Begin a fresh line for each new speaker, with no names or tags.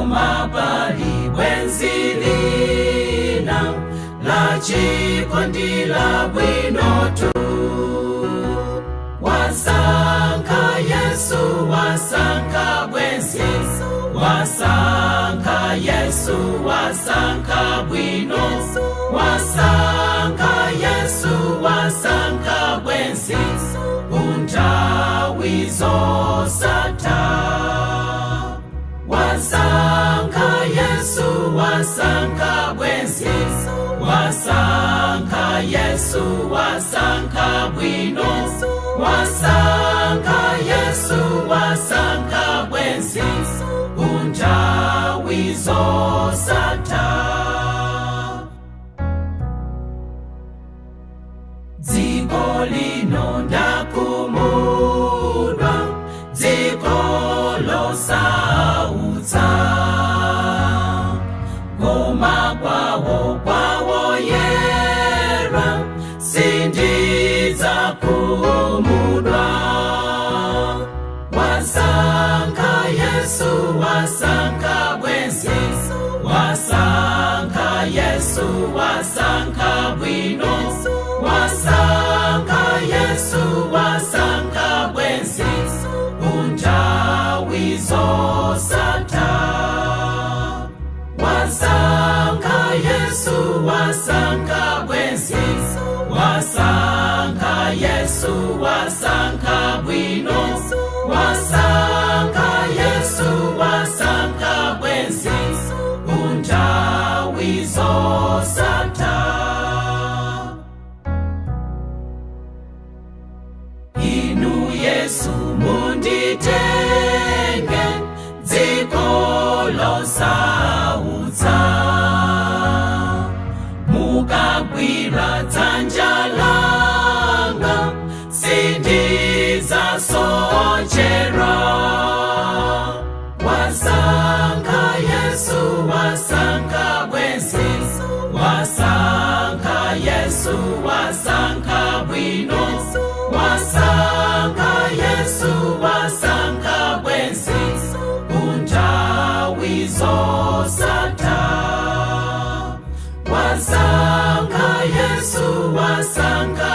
koma pali bwenzilina la chikondi la bwinotu. Wasankha Yesu, wasankha bwenzi, wasankha Yesu, wasankha bwino, wasankha Yesu, wasankha bwenzi, unthawi zosatha. Wasankha Yesu, wasankha bwenzi, wasankha Yesu, wasankha bwino, wasankha Yesu, wasankha bwenzi, unthawi zosatha. Dziko lino ndakumudwa, dziko losautsa, koma kwawo yera sindidzakumudwa. Wasankha Yesu, wasankha bwenzi, wasankha Yesu, wasankha bwino, wasankha Yesu, wasankha bwenzi, unthawi zosatha. Wasankha Yesu, wasankha bwenzi, wasankha Yesu, wasankha bwino, wasankha Yesu, wasankha bwenzi, unthawi zosatha. Inu Yesu munditenge, dziko losautsa, mukagwira dzanja langa sindidzasochera. Wasankha Yesu, wasankha bwenzi, wasankha Yesu, wasankha bwino, wasankha Yesu, wasankha bwenzi, unthawi zosatha. Wasankha Yesu, wasankha